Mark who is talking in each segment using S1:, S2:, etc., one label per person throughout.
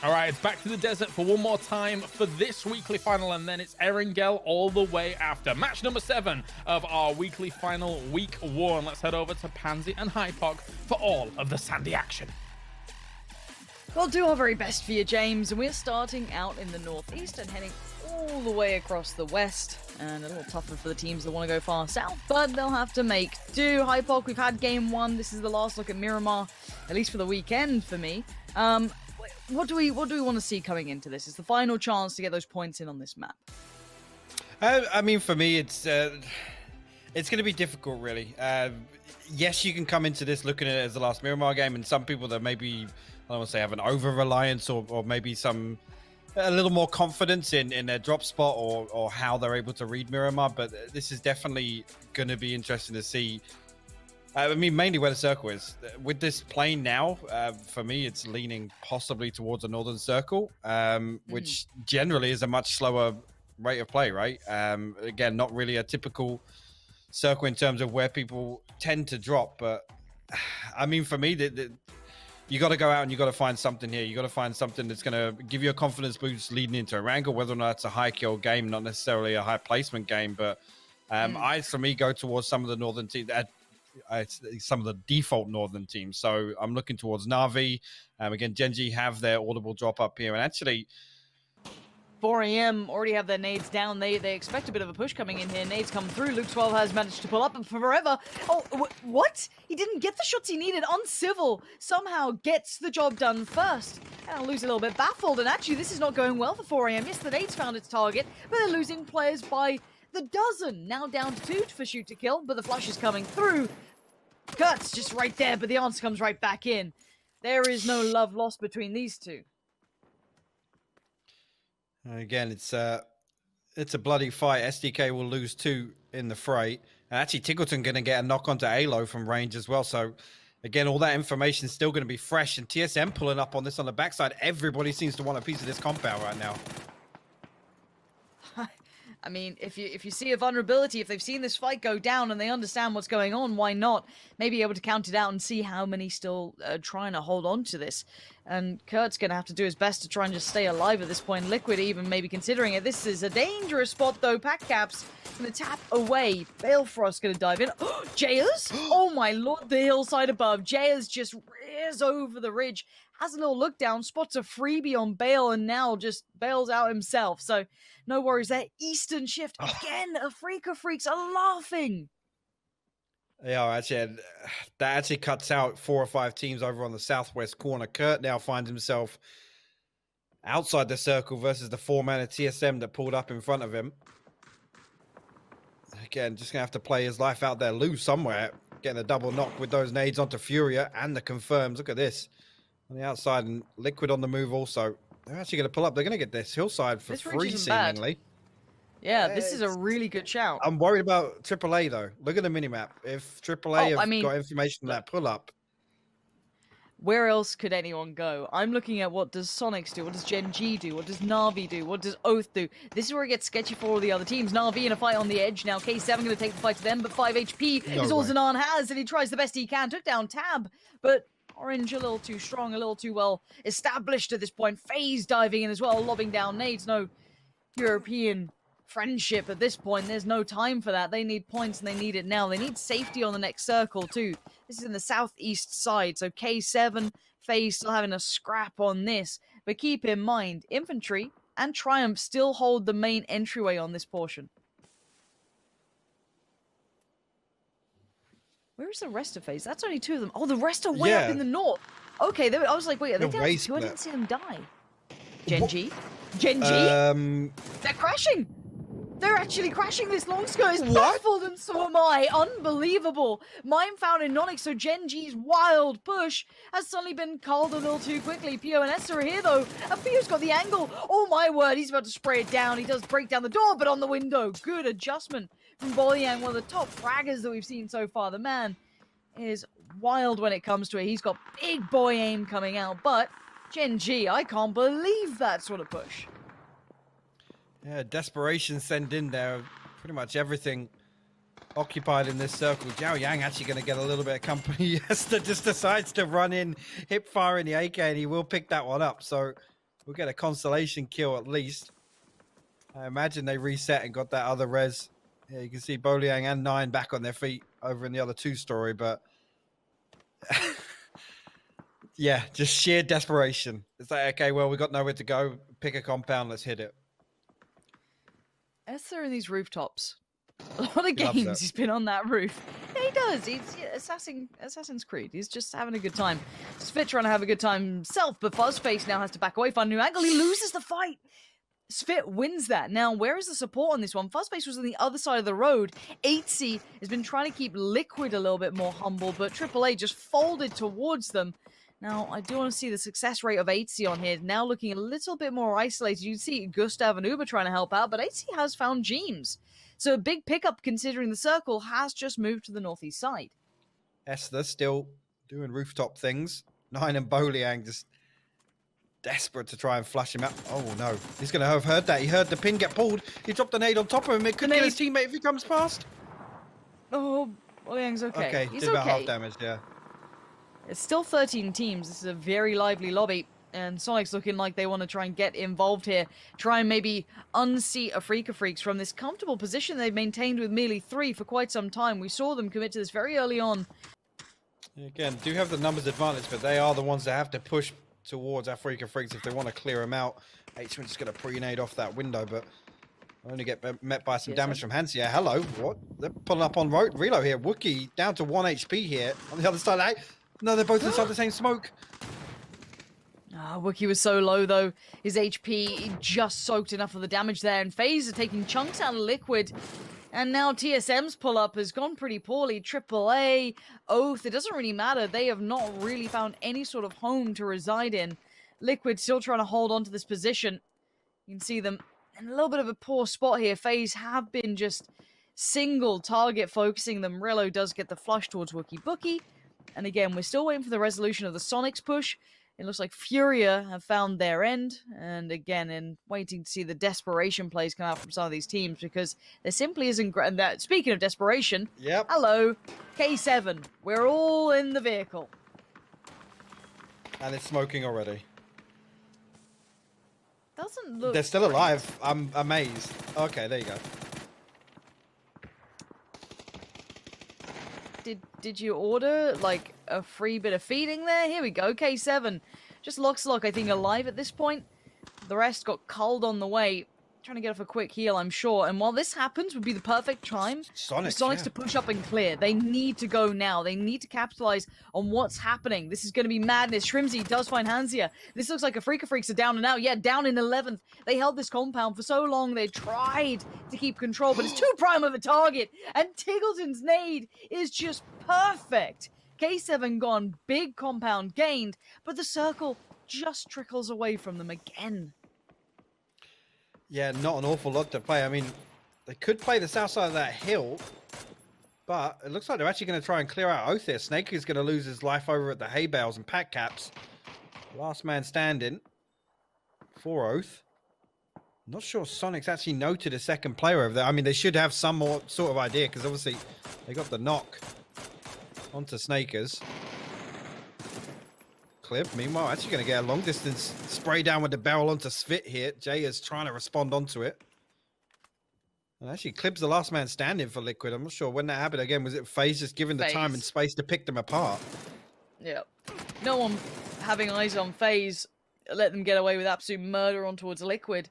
S1: All right, it's back to the desert for one more time for this weekly final, and then it's Erangel all the way after. Match number 7 of our weekly final, week 1. Let's head over to Pansy and Hypog for all of the Sandy action.
S2: We'll do our very best for you, James, and we're starting out in the northeast and heading all the way across the west, and a little tougher for the teams that want to go far south, but they'll have to make do. Hypog, we've had game 1. This is the last look at Miramar, at least for the weekend for me. What do we want to see coming into this? It's the final chance to get those points in on this map.
S3: I mean, for me, it's going to be difficult, really. Yes, you can come into this looking at it as the last Miramar game, and some people that maybe, I don't want to say have an over-reliance or maybe a little more confidence in their drop spot or how they're able to read Miramar, but this is definitely going to be interesting to see. I mean, mainly where the circle is. With this plane now, for me, it's leaning possibly towards the northern circle, which generally is a much slower rate of play, right? Again, not really a typical circle in terms of where people tend to drop. But, I mean, for me, you got to go out and you got to find something here. You got to find something that's going to give you a confidence boost leading into a wrangle, whether or not it's a high kill game, not necessarily a high placement game. But I, for me, go towards some of the northern teams. Some of the default northern teams. So I'm looking towards Na'Vi. Again, Gen.G have their audible drop up here. And actually,
S2: 4 a.m. already have their nades down. They expect a bit of a push coming in here. Nades come through. Luke 12 has managed to pull up and forever. Oh, what? He didn't get the shots he needed. Uncivil somehow gets the job done first. And I'll lose a little bit baffled. And actually, this is not going well for 4 a.m. Yes, the nades found its target, but they're losing players by the dozen. Now down to 2 for shoot to kill, but the flush is coming through. Kurt's just right there, but the answer comes right back in. There is no love lost between these two.
S3: Again, it's a bloody fight. SDK will lose 2 in the fray. And actually, Tiggleton going to get a knock onto Alo from range as well. So, again, all that information is still going to be fresh. And TSM pulling up on this on the backside. Everybody seems to want a piece of this compound right now.
S2: I mean, if you see a vulnerability, if they've seen this fight go down and they understand what's going on, why not? Maybe able to count it out and see how many still trying to hold on to this. And Kurt's going to have to do his best to try and just stay alive at this point. Liquid even maybe considering it. This is a dangerous spot, though. Pack Caps going to tap away. Balefrost going to dive in. Jayers? Oh, my lord, the hillside above. Jayers just rears over the ridge. Has a little look down, spots a freebie on Bale, and now just bails out himself. So, no worries there. Eastern shift. Again, a freak of freaks are laughing.
S3: Yeah, actually, that actually cuts out 4 or 5 teams over on the southwest corner. Kurt now finds himself outside the circle versus the 4-man of TSM that pulled up in front of him. Again, just going to have to play his life out there. Lose somewhere. Getting a double knock with those nades onto Furia and the confirms. Look at this. On the outside, and Liquid on the move also. They're actually going to pull up. They're going to get this hillside for free, seemingly.
S2: Yeah, this is a really good shout.
S3: I'm worried about AAA, though. Look at the minimap. If AAA have got information on that pull-up.
S2: Where else could anyone go? I'm looking at what does Soniqs do? What does Gen.G do? What does Na'Vi do? What does Oath do? This is where it gets sketchy for all the other teams. Na'Vi in a fight on the edge. Now K7 going to take the fight to them, but 5 HP is all Zanan has, and he tries the best he can. Took down Tab, but Orange a little too strong, a little too well established at this point. FaZe diving in as well, lobbing down nades. No European friendship at this point. There's no time for that. They need points and they need it now. They need safety on the next circle too. This is in the southeast side, so K7, FaZe still having a scrap on this. But keep in mind, Infantry and Triumph still hold the main entryway on this portion. Where's the rest of FaZe? That's only 2 of them. Oh, the rest are way up in the north. Okay, I was like, wait, are they down to 2? I didn't see them die. Gen.G? Gen.G? They're crashing! They're actually crashing. This long skirt is baffled, and so am I. Unbelievable. Mine found in Soniqs, so Gen.G's wild push has suddenly been called a little too quickly. PONS are here, though. And Pio's got the angle. Oh, my word. He's about to spray it down. He does break down the door, but on the window. Good adjustment from Bolyang, one of the top fraggers that we've seen so far. The man is wild when it comes to it. He's got big boy aim coming out, but Gen.G, I can't believe that sort of push.
S3: Yeah, desperation sent in there. Pretty much everything occupied in this circle. Zhao Yang actually going to get a little bit of company. Yester just decides to run in, hip fire in the AK, and he will pick that one up. So We'll get a consolation kill at least. I imagine they reset and got that other res. Yeah, you can see Boliang and Nine back on their feet over in the other 2-story, but yeah, just sheer desperation. It's like, okay, well, we got nowhere to go. Pick a compound, let's hit it.
S2: Esther in these rooftops. A lot of
S3: He loves
S2: games
S3: it.
S2: he's been on that roof. Yeah, he does. He's Assassin's Creed. He's just having a good time. Svit trying to have a good time himself, but Fuzzface now has to back away, find a new angle. He loses the fight. Svit wins that. Now, where is the support on this one? Fuzzface was on the other side of the road. 8C has been trying to keep Liquid a little bit more humble, but AAA just folded towards them. Now, I do want to see the success rate of 8C on here. Now looking a little bit more isolated. You can see Gustav and Uber trying to help out, but 8C has found Jeems. So a big pickup considering the circle has just moved to the northeast side.
S3: Esther still doing rooftop things. Nine and Boliang just desperate to try and flush him out. Oh no, he's going to have heard that. He heard the pin get pulled. He dropped a nade on top of him. It could kill his teammate if he comes past.
S2: Oh, Boliang's okay.
S3: Okay,
S2: He's
S3: did about
S2: okay.
S3: half damage, yeah.
S2: It's still 13 teams. This is a very lively lobby. And Soniqs looking like they want to try and get involved here. Try and maybe unseat a Freaka Freaks from this comfortable position they've maintained with merely 3 for quite some time. We saw them commit to this very early on.
S3: Again, do have the numbers advantage, but they are the ones that have to push towards our Freaka Freaks if they want to clear them out. H1 just going to pre-nade off that window, but only get met by some damage from Hansi. Yeah, hello, what? They're pulling up on reload here. Wookie down to 1 HP here on the other side. No, they're both inside the same smoke.
S2: Wookie was so low, though. His HP just soaked enough of the damage there. And FaZe are taking chunks out of Liquid. And now TSM's pull-up has gone pretty poorly. AAA, Oath, it doesn't really matter. They have not really found any sort of home to reside in. Liquid still trying to hold on to this position. You can see them in a little bit of a poor spot here. FaZe have been just single target focusing them. Rillo does get the flush towards Wookie Bookie. And again, we're still waiting for the resolution of the Soniqs push. It looks like Furia have found their end. And again, in waiting to see the desperation plays come out from some of these teams because there simply isn't... Speaking of desperation, hello, K7. We're all in the vehicle.
S3: And it's smoking already.
S2: Doesn't look...
S3: They're still alive. I'm amazed. Okay, there you go.
S2: Did you order, like, a free bit of feeding there? Here we go, K7. Just Lockslock, I think, alive at this point. The rest got culled on the way. Trying to get off a quick heal, I'm sure. And while this happens, would be the perfect time for Soniqs to push up and clear. They need to go now. They need to capitalize on what's happening. This is going to be madness. Shrimsy does find Hansia. This looks like a Freaka Freaks are down and out. Yeah, down in 11th. They held this compound for so long. They tried to keep control, but it's too prime of a target. And Tiggleton's nade is just perfect. K7 gone, big compound gained, but the circle just trickles away from them again.
S3: Yeah, not an awful lot to play. I mean, they could play the south side of that hill, but it looks like they're actually going to try and clear out Oath here. Snake is going to lose his life over at the hay bales and pack caps. Last man standing for Oath. Not sure Soniqs actually noted a second player over there. I mean, they should have some more sort of idea because obviously they got the knock onto Snakers. Clip, meanwhile, actually going to get a long distance spray down with the barrel onto Svit here. Jay is trying to respond onto it. And actually, Clip's the last man standing for Liquid. I'm not sure when that happened. Again, was it FaZe just given the time and space to pick them apart?
S2: Yeah. No one having eyes on FaZe let them get away with absolute murder on towards Liquid.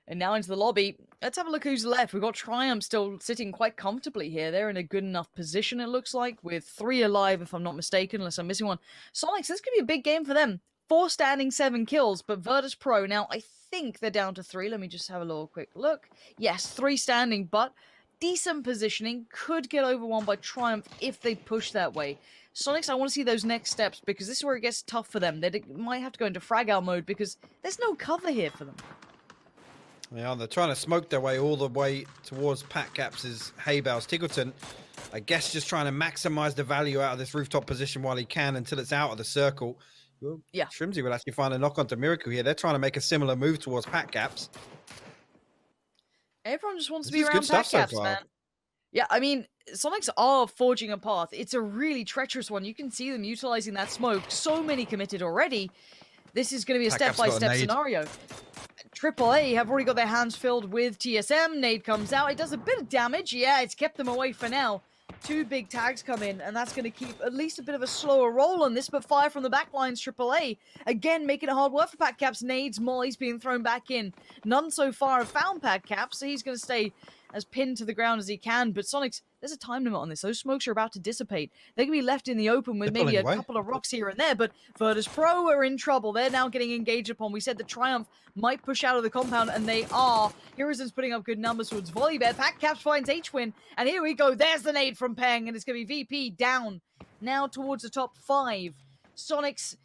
S2: And now into the lobby. Let's have a look who's left. We've got Triumph still sitting quite comfortably here. They're in a good enough position, it looks like, with 3 alive, if I'm not mistaken, unless I'm missing one. Soniqs, this could be a big game for them. 4 standing, 7 kills, but Virtus Pro, now I think they're down to 3. Let me just have a little quick look. Yes, 3 standing, but decent positioning. Could get over one by Triumph if they push that way. Soniqs, I want to see those next steps, because this is where it gets tough for them. They might have to go into frag out mode, because there's no cover here for them.
S3: Yeah, they're trying to smoke their way all the way towards Pat Caps' hay bales. Tiggleton, I guess, just trying to maximize the value out of this rooftop position while he can until it's out of the circle. Well, yeah, Shrimsy will actually find a knock onto Miracle here. They're trying to make a similar move towards Pat Caps.
S2: Everyone just wants to be around Pat Caps, man. Yeah, I mean, Soniqs are forging a path. It's a really treacherous one. You can see them utilizing that smoke. So many committed already. This is going to be a
S3: Pack Cap's got a
S2: step-by-step
S3: nade.
S2: scenario. AAA have already got their hands filled with TSM. Nade comes out. It does a bit of damage. Yeah, it's kept them away for now. 2 big tags come in, and that's going to keep at least a bit of a slower roll on this, but fire from the backlines, AAA. Again, making it hard work for Pack Caps. Nades, mollies being thrown back in. None so far have found Pack Caps, so he's going to stay as pinned to the ground as he can. But Soniqs, there's a time limit on this. Those smokes are about to dissipate. They can be left in the open with maybe a couple of rocks here and there, but Virtus Pro are in trouble. They're now getting engaged upon. We said the Triumph might push out of the compound, and they are. Heroeson's putting up good numbers towards Volleybed. Pack Caps finds H-Win, and here we go. There's the nade from Peng, and it's going to be VP down. Now towards the top 5. Soniqs,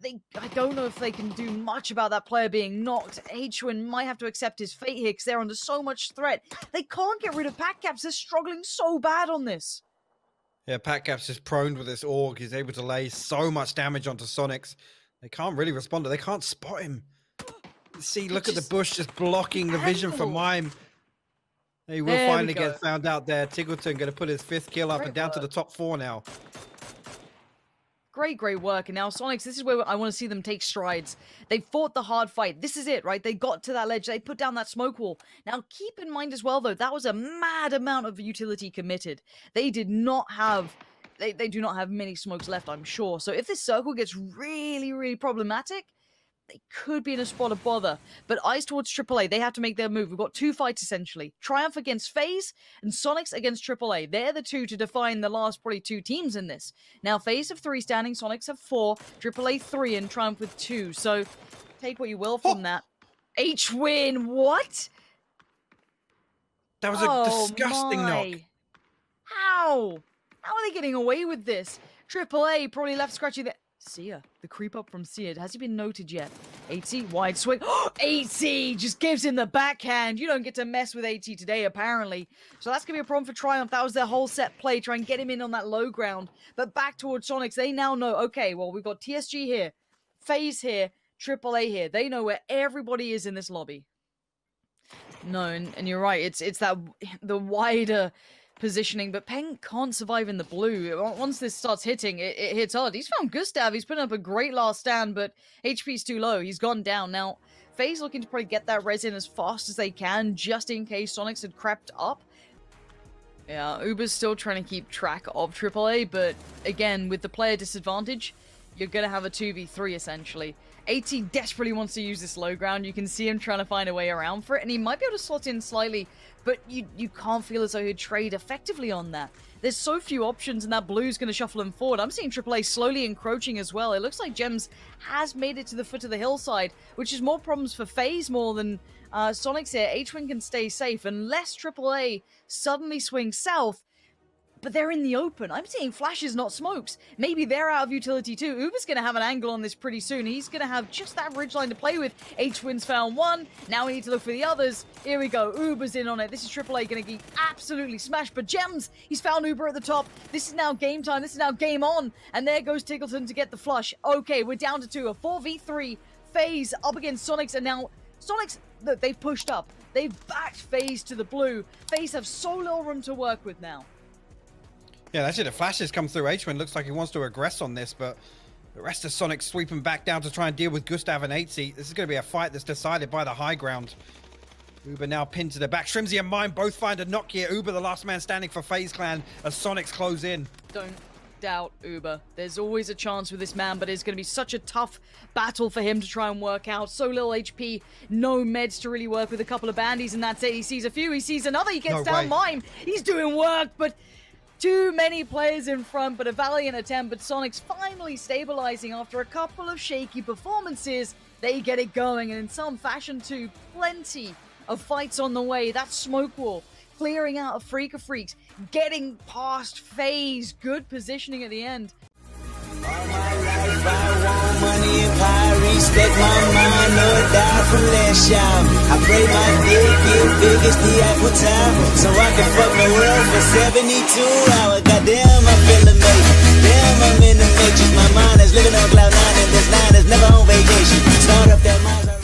S2: I don't know if they can do much about that player being knocked. H-Win might have to accept his fate here because they're under so much threat. They can't get rid of Pack Caps. They're struggling so bad on this.
S3: Yeah, Pack Caps is prone with this Org. He's able to lay so much damage onto Soniqs. They can't really respond. They can't spot him. See, look at the bush just blocking the vision for Mime. He will finally get found out there. Tiggleton going to put his 5th kill up and down to the top 4 now.
S2: Great work. And now Soniqs, this is where I want to see them take strides. They fought the hard fight. This is it, right? They got to that ledge. They put down that smoke wall. Now, keep in mind as well, though, that was a mad amount of utility committed. They did not have... They do not have many smokes left, I'm sure. So if this circle gets really problematic, they could be in a spot of bother. But eyes towards AAA. They have to make their move. We've got 2 fights, essentially. Triumph against FaZe and Soniqs against AAA. They're the 2 to define the last probably 2 teams in this. Now, FaZe have 3 standing. Soniqs have 4. AAA 3 and Triumph with 2. So, take what you will from that. H-Win, what?
S3: That was a disgusting knock.
S2: How? How are they getting away with this? AAA probably left scratching the... Sia, the creep up from Sia. Has he been noted yet? 8C, wide swing. 8C just gives him the backhand. You don't get to mess with 8C today, apparently. So that's going to be a problem for Triumph. That was their whole set play. Try and get him in on that low ground. But back towards Soniqs, they now know, okay, well, we've got TSG here, FaZe here, AAA here. They know where everybody is in this lobby. No, and you're right. It's that the wider positioning, but Peng can't survive in the blue. Once this starts hitting, it hits hard. He's found Gustav. He's putting up a great last stand, but HP's too low. He's gone down. Now, FaZe looking to probably get that res in as fast as they can, just in case Soniqs had crept up. Yeah, Uber's still trying to keep track of AAA, but again, with the player disadvantage, you're going to have a 2v3 essentially. AT desperately wants to use this low ground. You can see him trying to find a way around for it, and he might be able to slot in slightly, but you can't feel as though he'd trade effectively on that. There's so few options, and that blue's going to shuffle him forward. I'm seeing AAA slowly encroaching as well. It looks like Gems has made it to the foot of the hillside, which is more problems for FaZe more than Soniqs here. H-Win can stay safe unless AAA suddenly swings south. But they're in the open. I'm seeing flashes, not smokes. Maybe they're out of utility too. Uber's going to have an angle on this pretty soon. He's going to have just that ridgeline to play with. H-Win's found one. Now we need to look for the others. Here we go. Uber's in on it. This is AAA going to get absolutely smashed. But Gems, he's found Uber at the top. This is now game time. This is now game on. And there goes Tiggleton to get the flush. Okay, we're down to 2. A 4v3. FaZe up against Soniqs. And now Soniqs, look, they've pushed up. They've backed FaZe to the blue. FaZe have so little room to work with now.
S3: Yeah, that's it. The flashes come through. H-Win looks like he wants to aggress on this, but the rest of Soniqs sweeping back down to try and deal with Gustav and 8C. This is going to be a fight that's decided by the high ground. Uber now pinned to the back. Shrimsy and Mime both find a knock here. Uber the last man standing for FaZe Clan as Soniqs close in.
S2: Don't doubt Uber. There's always a chance with this man, but it's going to be such a tough battle for him to try and work out. So little HP, no meds to really work with. A couple of bandies, and that's it. He sees a few, he sees another, he gets down Mime. He's doing work, but too many players in front, but a valiant attempt. But Soniqs finally stabilizing after a couple of shaky performances. They get it going, and in some fashion too. Plenty of fights on the way. That smoke wall, clearing out a Freak of Freaks, getting past FaZe. Good positioning at the end.
S4: All my life I want money and power, respect my mind, no die from last y'all. I pray my dick get big as the Apple Tower, so I can fuck the world for 72 hours. Goddamn, I feel amazing. Damn, I'm in the matrix. My mind is living on cloud 9, and this 9 is never on vacation. Start up that Maserati.